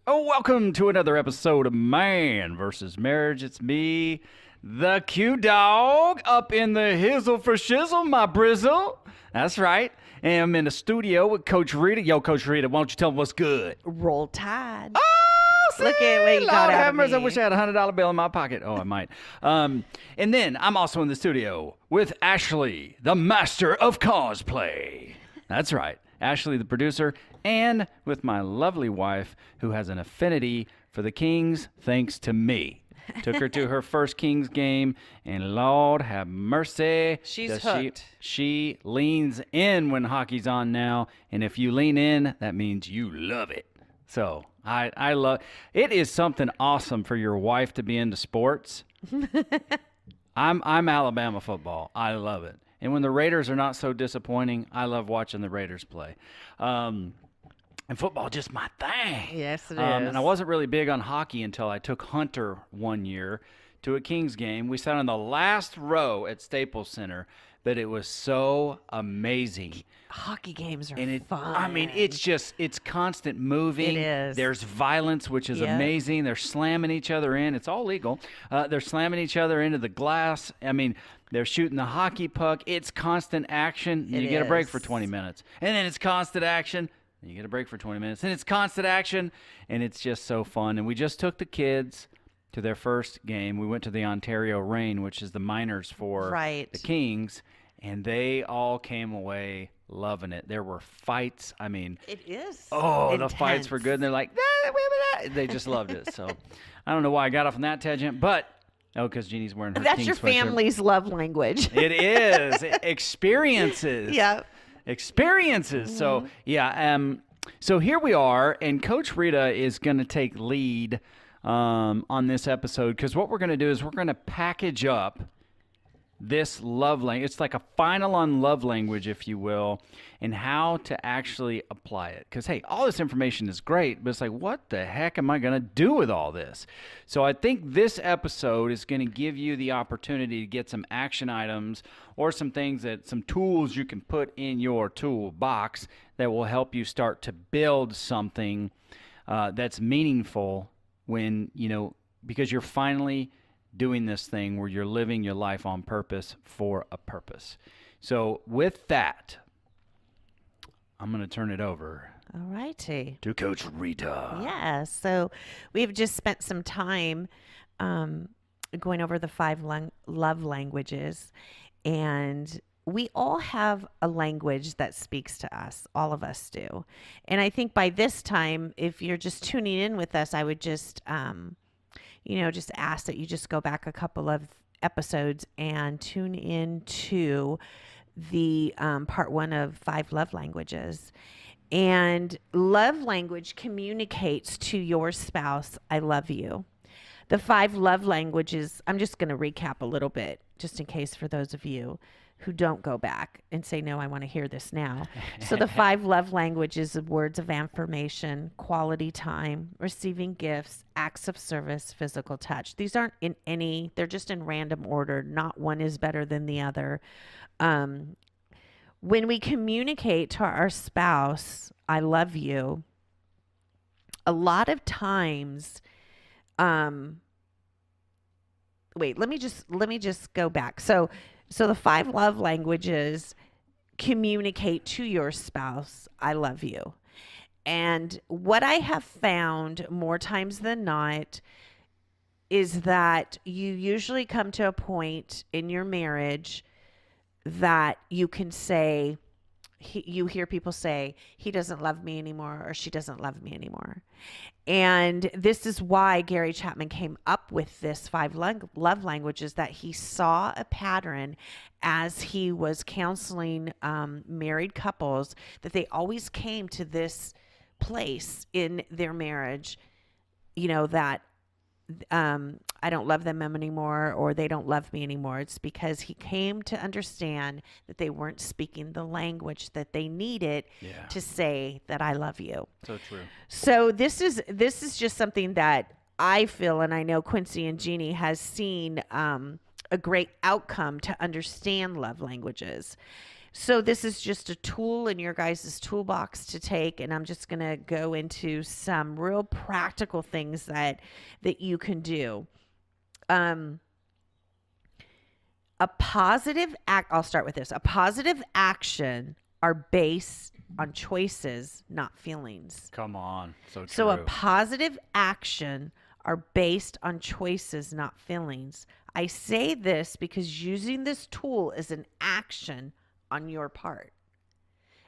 Oh, welcome to another episode of Man vs. Marriage. It's me, the Q Dog, up in the hizzle for shizzle, my brizzle. That's right. And I'm in the studio with Coach Rita. Yo, Coach Rita, why don't you tell me what's good? Roll Tide. Oh, see? Look at what you got Lord out have of mercy, I me. wish I had a $100 bill in my pocket. Oh, I might. And then I'm also in the studio with Ashley, the master of cosplay. That's right. Ashley, the producer, and with my lovely wife, who has an affinity for the Kings, thanks to me. Took her to her first Kings game, and Lord have mercy. She's hooked. She leans in when hockey's on now, and if you lean in, that means you love it. So I love it. Is something awesome for your wife to be into sports. I'm Alabama football. I love it. And when the Raiders are not so disappointing, I love watching the Raiders play. And football just my thing. Yes, it is. And I wasn't really big on hockey until I took Hunter one year to a Kings game. We sat on the last row at Staples Center, but it was so amazing. Hockey games are fun. fun. I mean, it's constant moving. It is. There's violence, which is amazing. They're slamming each other in. It's all legal. They're slamming each other into the glass. I mean, they're shooting the hockey puck. It's constant action. You get a break for 20 minutes. And then it's constant action. And you get a break for 20 minutes. And it's constant action. And it's just so fun. And we just took the kids to their first game. We went to the Ontario Reign, which is the minors for the Kings. And they all came away loving it. There were fights. I mean, it is. Oh, intense. The fights were good. And they're like, they just loved it. So I don't know why I got off on that tangent, but because Jeannie's wearing her That's Kings your sweatshirt. family's love language. It is. Experiences. Yeah. Experiences. Mm-hmm. So, yeah. So here we are, and Coach Rita is going to take lead on this episode, because what we're going to do is we're going to package up this love language. It's like a final on love language, if you will, and how to actually apply it. Because, hey, all this information is great, but it's like, what the heck am I going to do with all this? So I think this episode is going to give you the opportunity to get some action items or some tools you can put in your toolbox that will help you start to build something that's meaningful when, because you're finally doing this thing where you're living your life on purpose for a purpose. So with that, I'm going to turn it over. All righty. To Coach Rita. Yeah. So we've just spent some time going over the 5 love languages, and we all have a language that speaks to us. All of us do. And I think by this time, if you're just tuning in with us, I would just just ask that you just go back a couple of episodes and tune in to the part 1 of 5 love languages. And love language communicates to your spouse, I love you. The 5 love languages, I'm just going to recap a little bit, just in case for those of you who don't go back and say, no, I want to hear this now. So the 5 love languages of words of affirmation, quality time, receiving gifts, acts of service, physical touch. These aren't in any, they're just in random order. Not one is better than the other. When we communicate to our spouse, I love you, a lot of times, let me just go back. So the 5 love languages communicate to your spouse, I love you. And what I have found more times than not is that you usually come to a point in your marriage that you can say, you hear people say, he doesn't love me anymore, or she doesn't love me anymore. And this is why Gary Chapman came up with this 5 love languages, that he saw a pattern as he was counseling married couples, that they always came to this place in their marriage, that I don't love them anymore, or they don't love me anymore. It's because he came to understand that they weren't speaking the language that they needed to say that I love you. So true. So this is just something that I feel, and I know Quincy and Jeannie has seen a great outcome to understand love languages. So this is just a tool in your guys' toolbox to take, and I'm just going to go into some real practical things that you can do. A positive act, I'll start with this. A positive action are based on choices, not feelings. Come on. So true. So a positive action are based on choices, not feelings. I say this because using this tool is an action on your part.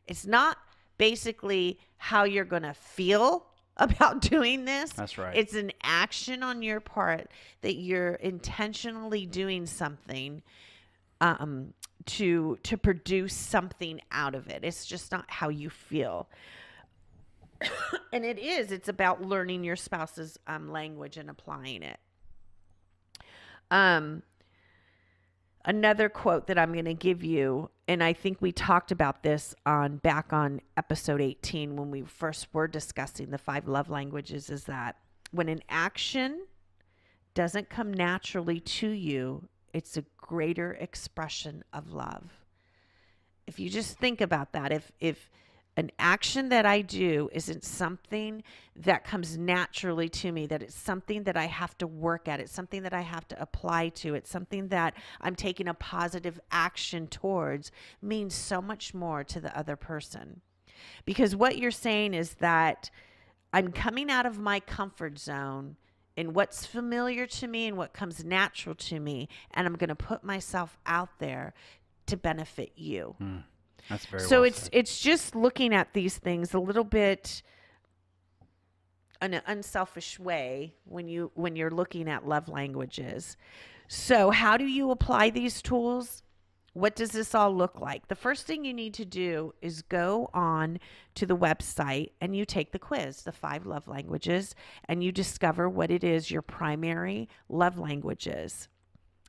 It's not basically how you're going to feel about doing this. That's right. It's an action on your part that you're intentionally doing something to produce something out of it. It's just not how you feel. And it's about learning your spouse's language and applying it. Another quote that I'm going to give you, and I think we talked about this back on episode 18 when we first were discussing the 5 love languages, is that when an action doesn't come naturally to you, it's a greater expression of love. If you just think about that, if an action that I do isn't something that comes naturally to me, that it's something that I have to work at, it's something that I have to apply to, it's something that I'm taking a positive action towards, means so much more to the other person. Because what you're saying is that I'm coming out of my comfort zone in what's familiar to me and what comes natural to me, and I'm going to put myself out there to benefit you. That's very so well it's said. it's just looking at these things a little bit in an unselfish way when you're looking at love languages. So how do you apply these tools? What does this all look like? The first thing you need to do is go on to the website and you take the quiz, the 5 love languages, and you discover what it is your primary love language is.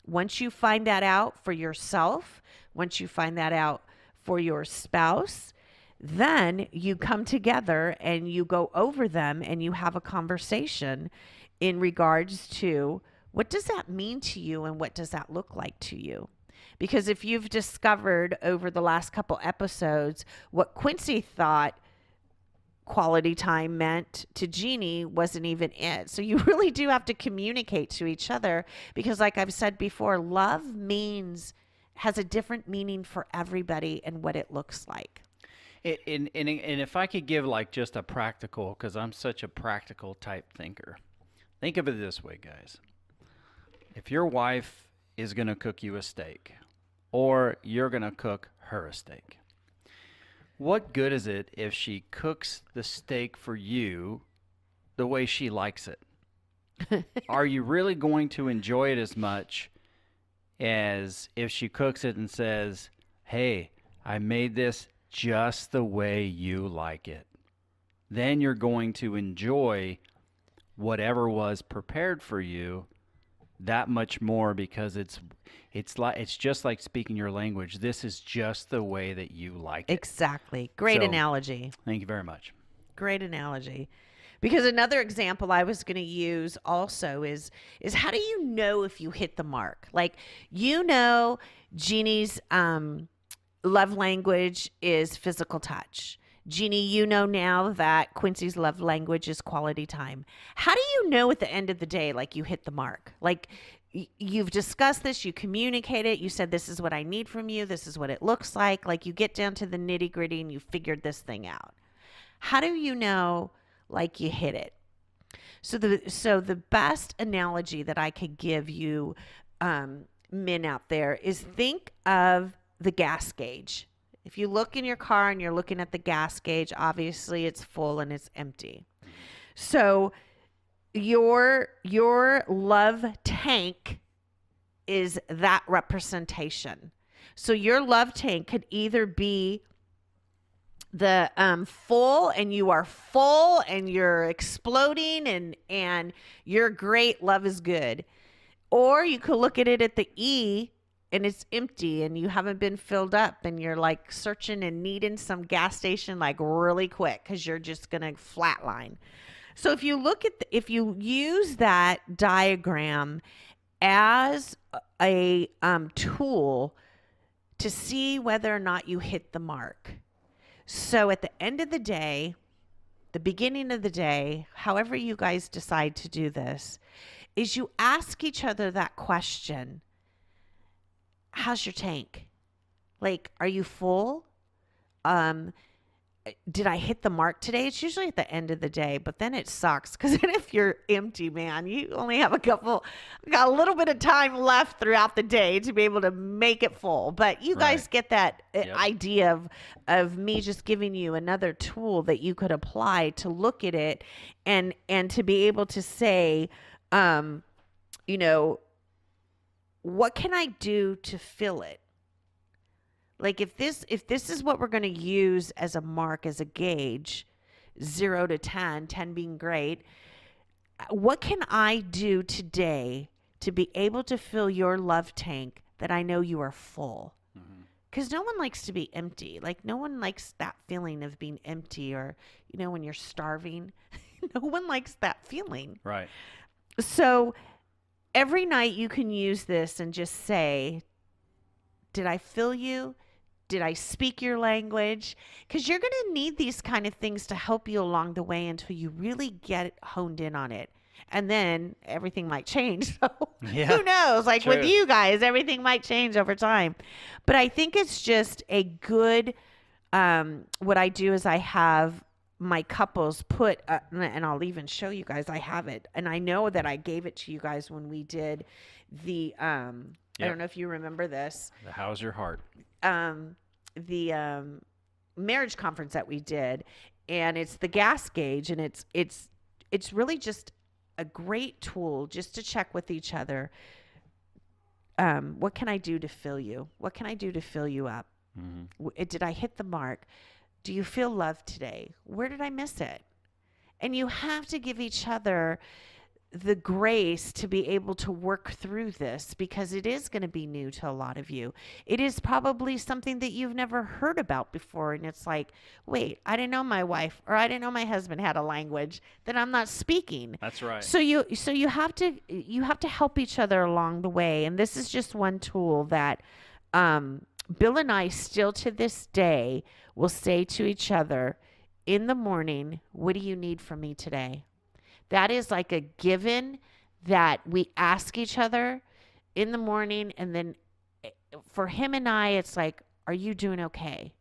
Once you find that out for yourself, once you find that out for your spouse, then you come together and you go over them and you have a conversation in regards to what does that mean to you and what does that look like to you? Because if you've discovered over the last couple episodes what Quincy thought quality time meant to Jeannie wasn't even it. So you really do have to communicate to each other because like I've said before, love has a different meaning for everybody and what it looks like. And if I could give like just a practical, because I'm such a practical type thinker. Think of it this way, guys. If your wife is going to cook you a steak or you're going to cook her a steak, what good is it if she cooks the steak for you the way she likes it? Are you really going to enjoy it as much as if she cooks it and says, hey, I made this just the way you like it? Then you're going to enjoy whatever was prepared for you that much more because it's just like speaking your language. This is just the way that you like it. Exactly. Great analogy. Thank you very much. Great analogy. Because another example I was going to use also is how do you know if you hit the mark? Like, Jeannie's love language is physical touch. Jeannie, now that Quincy's love language is quality time. How do you know at the end of the day, like, you hit the mark? Like, you've discussed this, you communicate it, you said, this is what I need from you, this is what it looks like. Like, you get down to the nitty gritty and you figured this thing out. How do you know, like, you hit it? So the best analogy that I could give you, men out there, is think of the gas gauge. If you look in your car and you're looking at the gas gauge, obviously it's full and it's empty. So your love tank is that representation. So your love tank could either be the full and you are full and you're exploding and you're great, love is good. Or you could look at it at the E and it's empty and you haven't been filled up and you're like searching and needing some gas station like really quick because you're just going to flatline. So if you use that diagram as a tool to see whether or not you hit the mark. So at the end of the day, the beginning of the day, however you guys decide to do this, is you ask each other that question. How's your tank? Like, are you full? Did I hit the mark today? It's usually at the end of the day, but then it sucks because then if you're empty, man, you only have got a little bit of time left throughout the day to be able to make it full. But you guys get that idea of me just giving you another tool that you could apply to look at it and to be able to say, you know, what can I do to fill it? Like if this is what we're going to use as a mark, as a gauge, 0 to 10, 10 being great, what can I do today to be able to fill your love tank that I know you are full? Because no one likes to be empty. Like no one likes that feeling of being empty, or, you know, when you're starving, no one likes that feeling. Right. So every night you can use this and just say, did I fill you? Did I speak your language? Because you're going to need these kind of things to help you along the way until you really get honed in on it. And then everything might change. So who knows? Like with you guys, everything might change over time. But I think it's just a good, what I do is I have my couples put, and I'll even show you guys, I have it. And I know that I gave it to you guys when we did the, I don't know if you remember this. The How's Your Heart? The marriage conference that we did, and it's the gas gauge, and it's really just a great tool just to check with each other. What can I do to fill you? What can I do to fill you up? Did I hit the mark? Do you feel loved today? Where did I miss it? And you have to give each other the grace to be able to work through this, because it is going to be new to a lot of you. It is probably something that you've never heard about before. And it's like, wait, I didn't know my wife or I didn't know my husband had a language that I'm not speaking. That's right. So you have to help each other along the way. And this is just one tool that, Bill and I still to this day will say to each other in the morning, what do you need from me today? That is like a given that we ask each other in the morning. And then for him and I, it's like, are you doing okay?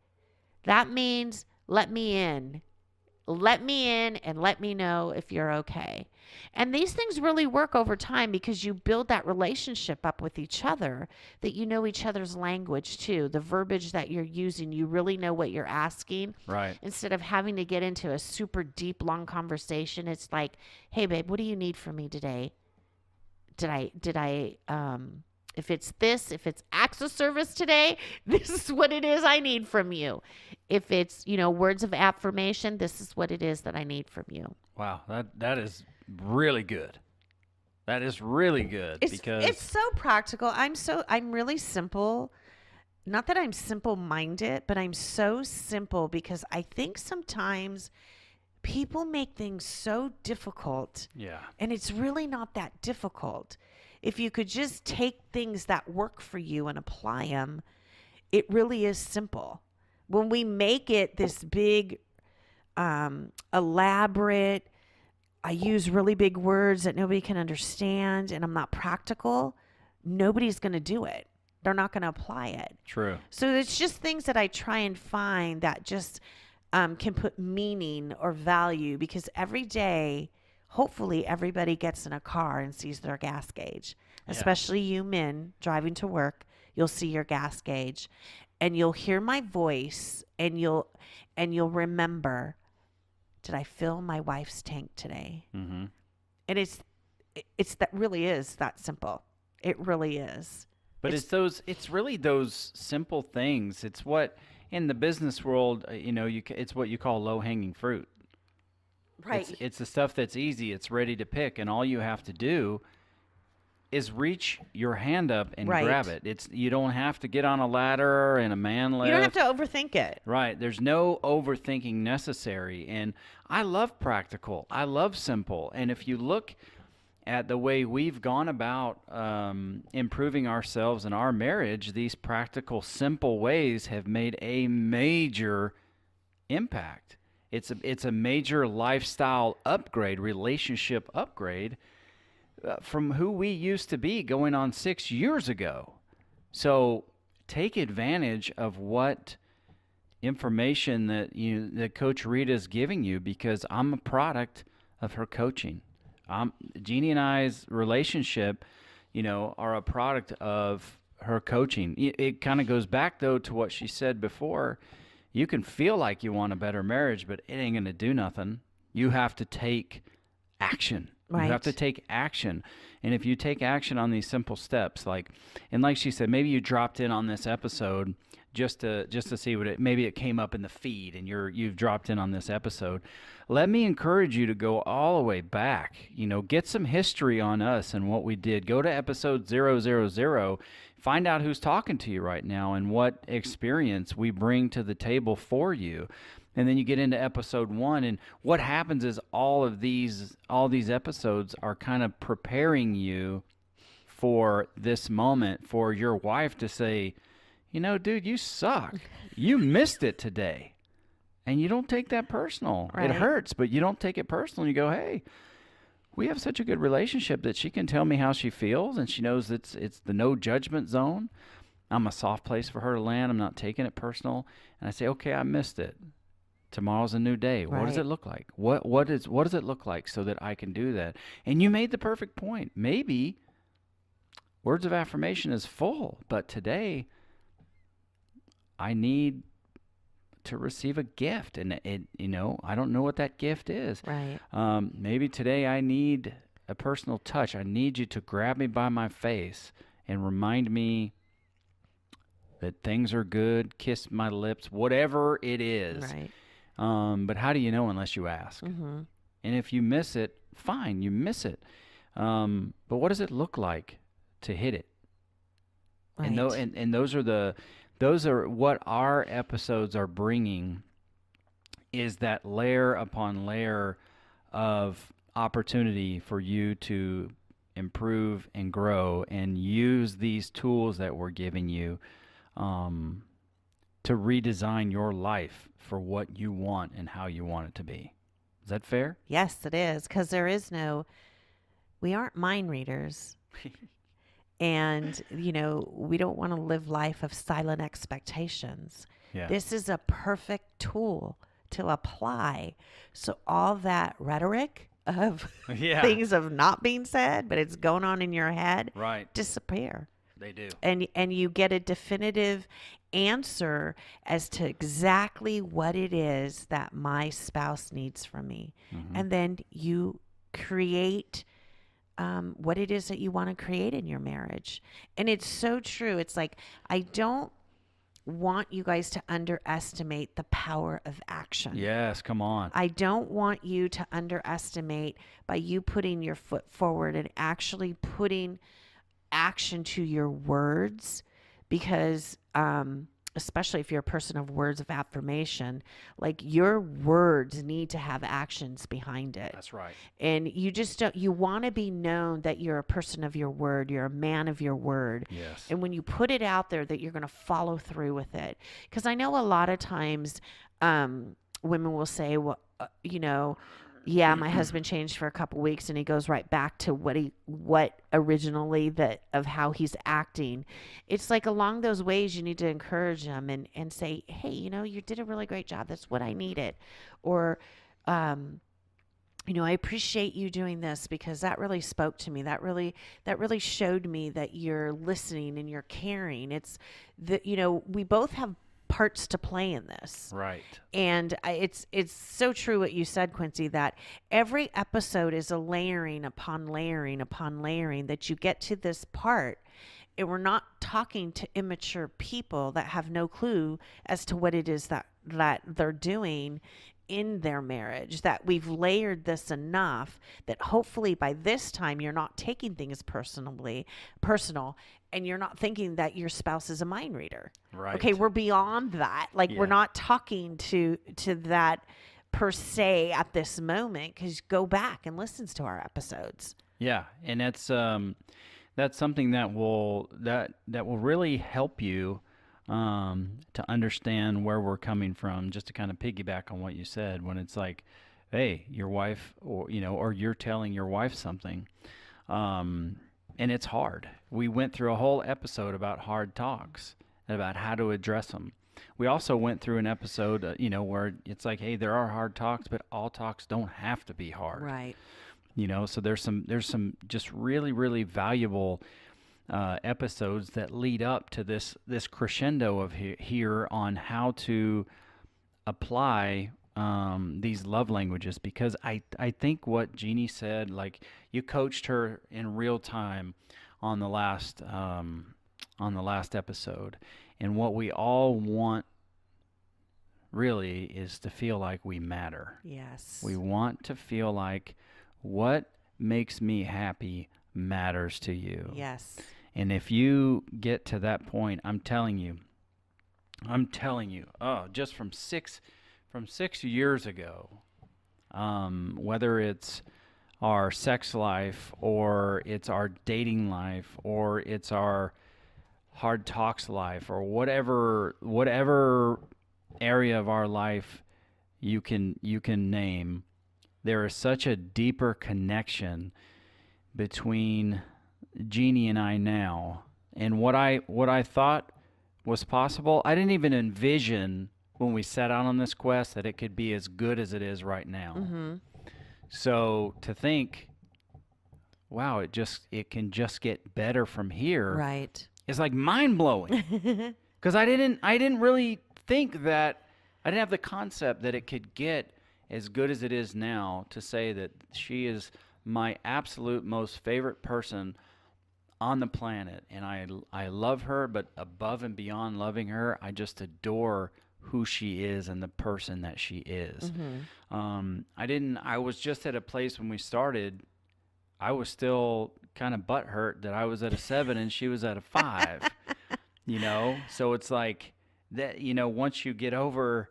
That means let me in. Let me in and let me know if you're okay. And these things really work over time because you build that relationship up with each other, that you know each other's language too. The verbiage that you're using, you really know what you're asking. Right. Instead of having to get into a super deep, long conversation, it's like, hey, babe, what do you need from me today? Did I if it's acts of service today, this is what it is I need from you. If it's, words of affirmation, this is what it is that I need from you. Wow, that is really good. That is really good because it's so practical. I'm really simple. Not that I'm simple-minded, but I'm so simple because I think sometimes people make things so difficult. Yeah. And it's really not that difficult. If you could just take things that work for you and apply them, it really is simple. When we make it this big, elaborate, I use really big words that nobody can understand, and I'm not practical, nobody's going to do it. They're not going to apply it. True. So it's just things that I try and find that just can put meaning or value, because every day, hopefully everybody gets in a car and sees their gas gauge, especially you men driving to work. You'll see your gas gauge and you'll hear my voice and you'll remember, did I fill my wife's tank today? Mm-hmm. And it's that really is that simple. It really is. But it's really those simple things. It's what in the business world, it's what you call low-hanging fruit. Right. It's the stuff that's easy. It's ready to pick, and all you have to do is reach your hand up and grab it. You don't have to get on a ladder and a man lift. You don't have to overthink it. Right. There's no overthinking necessary. And I love practical. I love simple. And if you look at the way we've gone about improving ourselves in our marriage, these practical, simple ways have made a major impact. It's a major lifestyle upgrade, relationship upgrade from who we used to be going on 6 years ago. So take advantage of what information that Coach Rita is giving you, because I'm a product of her coaching. Jeannie and I's relationship, are a product of her coaching. It kind of goes back though to what she said before. You can feel like you want a better marriage, but it ain't going to do nothing. You have to take action. Right. You have to take action. And if you take action on these simple steps, like she said, maybe you dropped in on this episode just to see maybe it came up in the feed and you've dropped in on this episode. Let me encourage you to go all the way back, get some history on us and what we did. Go to episode 000, find out who's talking to you right now and what experience we bring to the table for you. And then you get into episode 1, and what happens is all these episodes are kind of preparing you for this moment, for your wife to say, dude, you suck. You missed it today. And you don't take that personal. Right. It hurts, but you don't take it personal. You go, hey, we have such a good relationship that she can tell me how she feels, and she knows it's the no judgment zone. I'm a soft place for her to land. I'm not taking it personal. And I say, okay, I missed it. Tomorrow's a new day. Right. What does it look like? What does it look like so that I can do that? And you made the perfect point. Maybe words of affirmation is full, but today I need to receive a gift, and I don't know what that gift is. Right. Maybe today I need a personal touch. I need you to grab me by my face and remind me that things are good, kiss my lips, whatever it is. Right. But how do you know unless you ask? Mm-hmm. And if you miss it, fine, you miss it. But what does it look like to hit it? Right. And those are what our episodes are bringing, is that layer upon layer of opportunity for you to improve and grow and use these tools that we're giving you to redesign your life for what you want and how you want it to be. Is that fair? Yes, it is, because we aren't mind readers. And, we don't want to live life of silent expectations. Yeah. This is a perfect tool to apply. So all that rhetoric of things of not being said, but it's going on in your head, right, disappear. They do. And you get a definitive answer as to exactly what it is that my spouse needs from me. Mm-hmm. And then you create what it is that you want to create in your marriage. And it's so true. It's like, I don't want you guys to underestimate the power of action. Yes, come on. I don't want you to underestimate, by you putting your foot forward and actually putting action to your words, because especially if you're a person of words of affirmation, like, your words need to have actions behind it. That's right. And you want to be known that you're a person of your word, you're a man of your word. Yes. And when you put it out there, that you're going to follow through with it. Because I know a lot of times women will say, well, yeah, my husband changed for a couple weeks, and he goes right back to what originally of how he's acting. It's like, along those ways, you need to encourage him and say, hey, you did a really great job. That's what I needed. Or, I appreciate you doing this, because that really spoke to me. That really showed me that you're listening and you're caring. It's we both have parts to play in this. Right. And it's so true what you said, Quincy, that every episode is a layering upon layering upon layering, that you get to this part, and we're not talking to immature people that have no clue as to what it is that they're doing in their marriage, that we've layered this enough that hopefully by this time you're not taking things personal, and you're not thinking that your spouse is a mind reader. Right. Okay, we're beyond that. Like, we're not talking to that per se at this moment, because go back and listen to our episodes. Yeah, and that's something that will really help you to understand where we're coming from. Just to kind of piggyback on what you said, when it's like, hey, your wife, or you're telling your wife something, and it's hard. We went through a whole episode about hard talks and about how to address them. We also went through an episode, where it's like, hey, there are hard talks, but all talks don't have to be hard. Right. So there's some just really, really valuable episodes that lead up to this crescendo of here on how to apply these love languages, because I think what Jeannie said, like, you coached her in real time on the last episode, and what we all want really is to feel like we matter. Yes. We want to feel like what makes me happy matters to you. Yes. And if you get to that point, I'm telling you, just from 6 years ago, whether it's our sex life or it's our dating life or it's our hard talks life or whatever area of our life you can name, there is such a deeper connection between Jeannie and I now. And what I thought was possible, I didn't even envision when we set out on this quest that it could be as good as it is right now. Mm-hmm. So to think, wow, it can just get better from here. Right. It's like mind-blowing. Because I didn't really think that, I didn't have the concept that it could get as good as it is now, to say that she is my absolute most favorite person on the planet. And I love her, but above and beyond loving her, I just adore who she is and the person that she is. Mm-hmm. I was just at a place when we started, I was still kind of butthurt that I was at a 7 and she was at a 5, So it's like that, once you get over,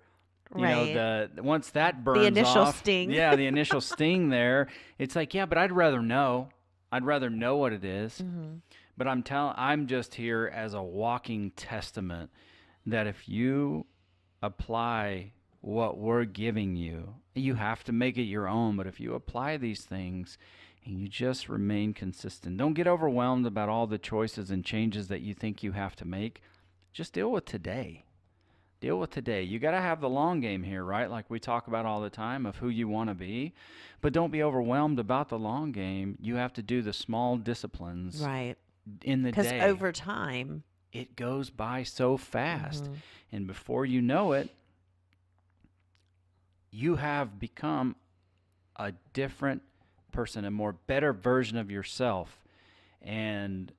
once that burns off. The initial sting. Yeah, the initial sting there. It's like, yeah, but I'd rather know. I'd rather know what it is. Mm-hmm. But I'm just here as a walking testament that if you apply what we're giving you, you have to make it your own. But if you apply these things and you just remain consistent, don't get overwhelmed about all the choices and changes that you think you have to make. Just deal with today. Deal with today. You got to have the long game here, right? Like we talk about all the time of who you want to be. But don't be overwhelmed about the long game. You have to do the small disciplines Right. in the day. Because over time, it goes by so fast. Mm-hmm. And before you know it, you have become a different person, a more better version of yourself. And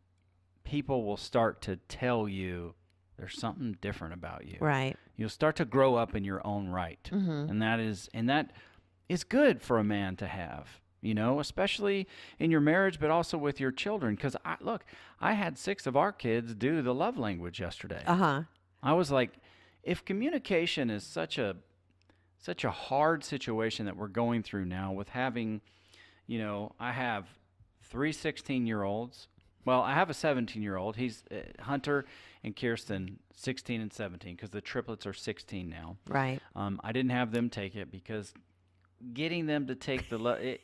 people will start to tell you there's something different about you. right. You'll start to grow up in your own right. Mm-hmm. And that is good for a man to have, especially in your marriage, but also with your children. Because I had 6 of our kids do the love language yesterday. Uh-huh. I was like, if communication is such a hard situation that we're going through now with having, I have 3 16-year-olds. Well, I have a 17-year-old. He's Hunter and Kirsten, 16 and 17, because the triplets are 16 now. Right. I didn't have them take it because getting them to take the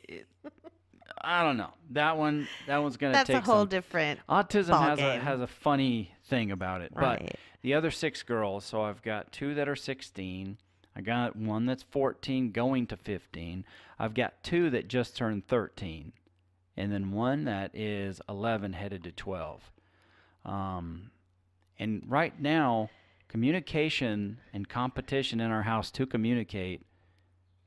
I don't know. That one's going to take That's a whole some, different autism ball game. has a funny thing about it. Right. But the other 6 girls, so I've got 2 that are 16. I got one that's 14 going to 15. I've got 2 that just turned 13. And then one that is 11 headed to 12. And right now, communication and competition in our house to communicate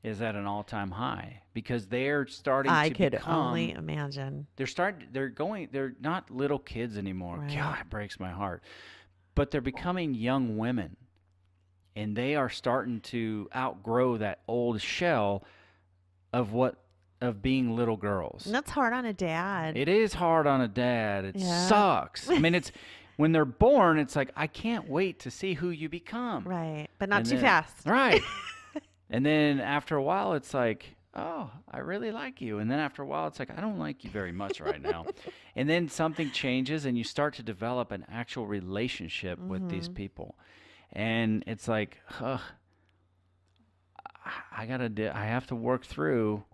is at an all-time high because they're starting I to could become, only imagine. they're not little kids anymore. Right. God, it breaks my heart. But they're becoming young women. And they are starting to outgrow that old shell of being little girls. And that's hard on a dad. It is hard on a dad. It Yeah. sucks. I mean, it's when they're born, it's like, I can't wait to see who you become. Right. But not And too then- fast. Right. And then after a while, it's like, oh, I really like you. And then after a while, it's like, I don't like you very much right now. And then something changes and you start to develop an actual relationship with these people. And it's like, I have to work through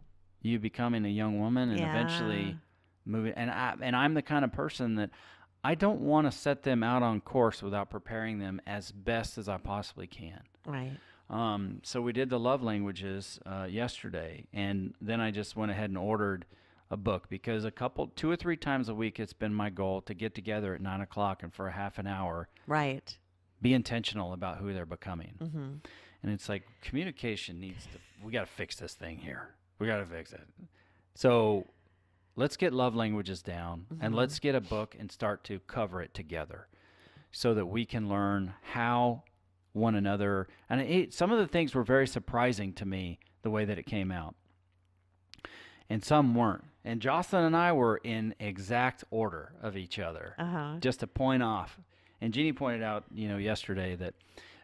you becoming a young woman and eventually moving. And I'm the kind of person that I don't want to set them out on course without preparing them as best as I possibly can. Right. So we did the love languages yesterday, and then I just went ahead and ordered a book because 2 or 3 times a week it's been my goal to get together at 9 o'clock and for a half an hour, right, be intentional about who they're becoming. Mm-hmm. And it's like communication we got to fix this thing here. We got to fix it. So let's get love languages down and let's get a book and start to cover it together so that we can learn how one another. And some of the things were very surprising to me, the way that it came out. And some weren't. And Jocelyn and I were in exact order of each other, just a point off. And Jeannie pointed out, yesterday that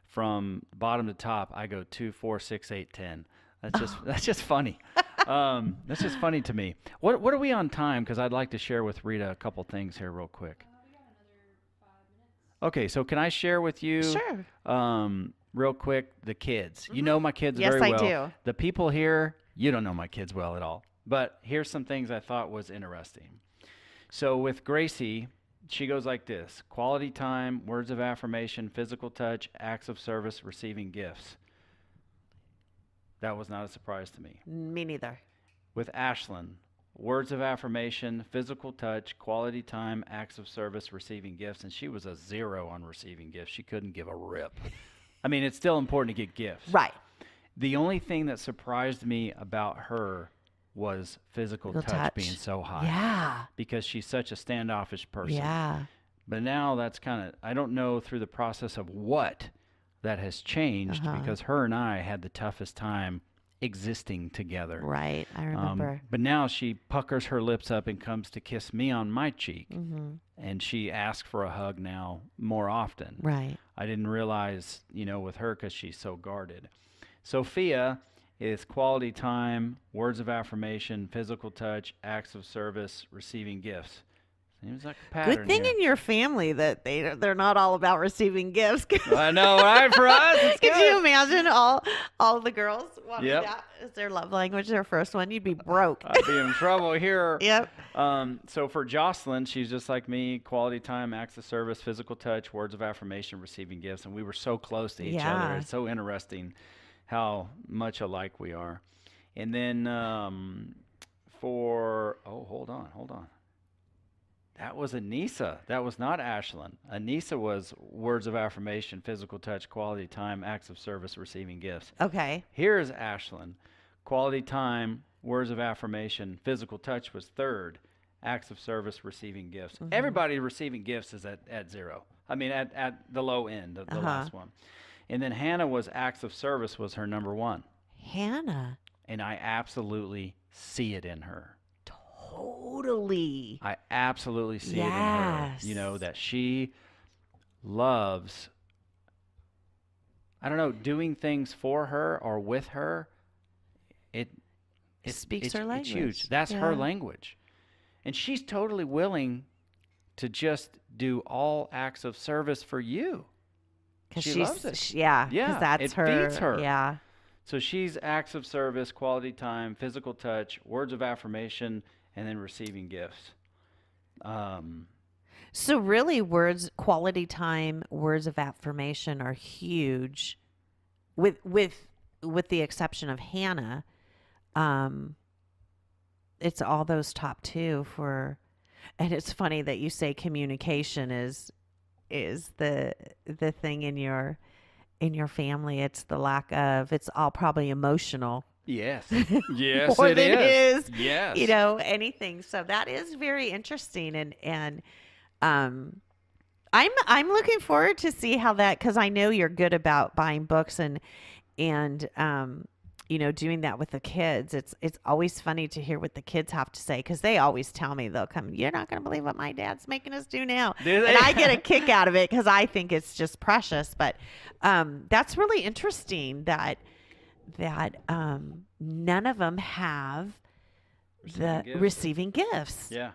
from bottom to top, I go 2, 4, 6, 8, 10. That's just funny. That's just funny to me. What are we on time? Because I'd like to share with Rita a couple things here real quick. We got another 5 minutes. Okay, so can I share with you, real quick, the kids? You know my kids very well. Yes, I do. The people here, you don't know my kids well at all. But here's some things I thought was interesting. So with Gracie, she goes like this: quality time, words of affirmation, physical touch, acts of service, receiving gifts. That was not a surprise to me. Me neither. With Ashlyn, words of affirmation, physical touch, quality time, acts of service, receiving gifts. And she was a 0 on receiving gifts. She couldn't give a rip. I mean, it's still important to get gifts. Right. The only thing that surprised me about her was physical touch being so high. Yeah. Because she's such a standoffish person. Yeah. But now that's kind of, I don't know through the process of what that has changed, because her and I had the toughest time existing together. Right. I remember. But now she puckers her lips up and comes to kiss me on my cheek. And she asks for a hug now more often. Right. I didn't realize, with her, because she's so guarded. Sophia is quality time, words of affirmation, physical touch, acts of service, receiving gifts. Seems like a pattern. Good thing here. in your family that they're not all about receiving gifts. I know, right? For us, it's Could good. you imagine all the girls wanting Yep. that as their love language, their first one? You'd be broke. I'd be in trouble here. Yep. So for Jocelyn, she's just like me: quality time, acts of service, physical touch, words of affirmation, receiving gifts. And we were so close to each other. It's so interesting how much alike we are. And then hold on. That was Anissa. That was not Ashlyn. Anissa was words of affirmation, physical touch, quality time, acts of service, receiving gifts. Okay. Here's Ashlyn. Quality time, words of affirmation, physical touch was 3rd, acts of service, receiving gifts. Everybody receiving gifts is at 0. I mean, at the low end, the last one. And then Hannah was acts of service was her number 1. Hannah. And I absolutely see it in her. Totally. I absolutely see it in her. That she loves, I don't know, doing things for her or with her. It speaks her language. It's huge. That's her language. And she's totally willing to just do all acts of service for you. Because she loves it. Yeah. Because that's it her. feeds her. Yeah. So she's acts of service, quality time, physical touch, words of affirmation, and then receiving gifts. So really, quality time, words of affirmation are huge. With the exception of Hannah, it's all those top 2 for. And it's funny that you say communication is the thing in your family. It's the lack of. It's all probably emotional. Yes. Yes, More it than is. is, yes. Anything. So that is very interesting. And I'm looking forward to see how that, because I know you're good about buying books and doing that with the kids. It's always funny to hear what the kids have to say, because they always tell me, they'll come, "You're not going to believe what my dad's making us do now." Do they? And I get a kick out of it because I think it's just precious. But that's really interesting that none of them have Receiving gifts. receiving gifts. Yeah.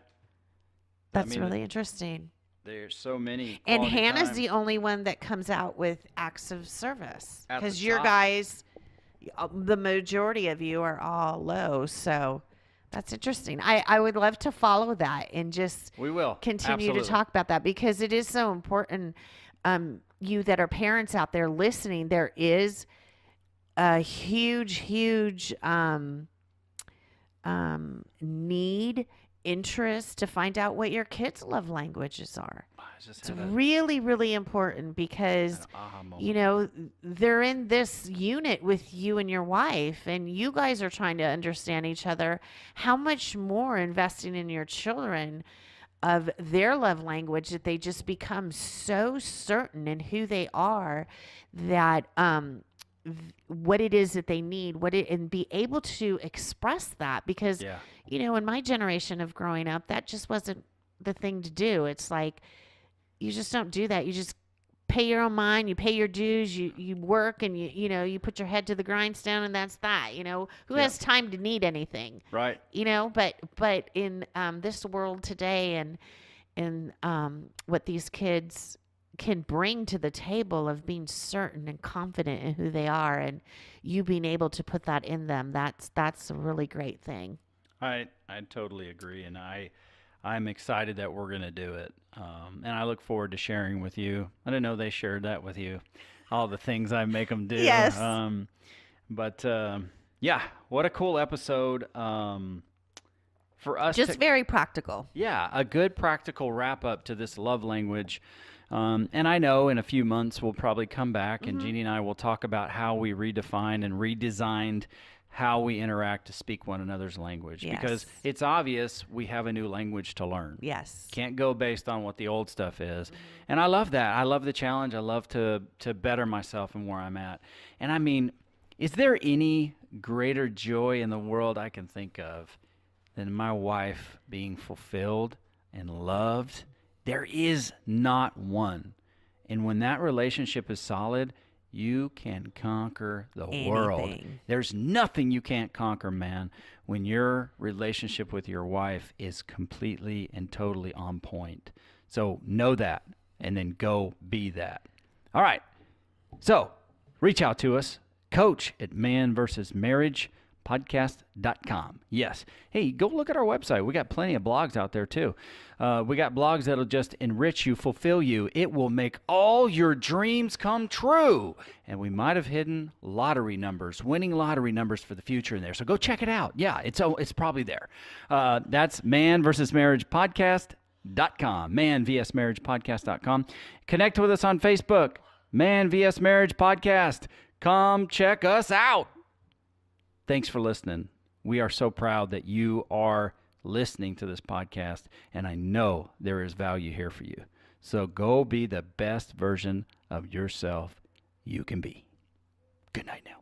That's really interesting. There's so many. And quality Hannah's time. the only one that comes out with acts of service At the because your top. guys, the majority of you are all low. So that's interesting. I would love to follow that and just We will continue Absolutely. to talk about that because it is so important. You that are parents out there listening, there is a huge need, interest to find out what your kids' love languages are. I just It's had really important because an aha moment. you know they're in this unit with you and your wife, and you guys are trying to understand each other. How much more investing in your children of their love language that they just become so certain in who they are that what it is that they need, and be able to express that because Yeah. you know, in my generation of growing up, that just wasn't the thing to do. It's like you just don't do that. You just pay your own mind, you pay your dues, you work, and you know, you put your head to the grindstone, and that's that. You know, who Yeah. has time to need anything? Right. You know, but in this world today, and what these kids can bring to the table of being certain and confident in who they are, and you being able to put that in them, that's a really great thing. I totally agree, and I'm excited that we're gonna do it, and I look forward to sharing with you. I didn't know they shared that with you, all the things I make them do. Yes. But yeah, what a cool episode. For us, Just very practical. yeah, a good practical wrap up to this love language. And I know in a few months we'll probably come back and Jeannie and I will talk about how we redefined and redesigned how we interact to speak one another's language. Because Yes. it's obvious we have a new language to learn. Yes. Can't go based on what the old stuff is. And I love that. I love the challenge. I love to better myself and where I'm at. And I mean, is there any greater joy in the world I can think of than my wife being fulfilled and loved? There is not one. And when that relationship is solid, you can conquer the world. Anything. There's nothing you can't conquer, man, when your relationship with your wife is completely and totally on point. So know that and then go be that. All right. So reach out to us, coach@manvsmarriagepodcast.com. Yes. Hey, go look at our website. We got plenty of blogs out there too. We got blogs that'll just enrich you, fulfill you. It will make all your dreams come true. And we might have hidden lottery numbers, winning lottery numbers for the future in there. So go check it out. Yeah, it's probably there. That's manvsmarriagepodcast.com. manvsmarriagepodcast.com. Connect with us on Facebook. Man vs. Marriage Podcast. Come check us out. Thanks for listening. We are so proud that you are listening to this podcast, and I know there is value here for you. So go be the best version of yourself you can be. Good night now.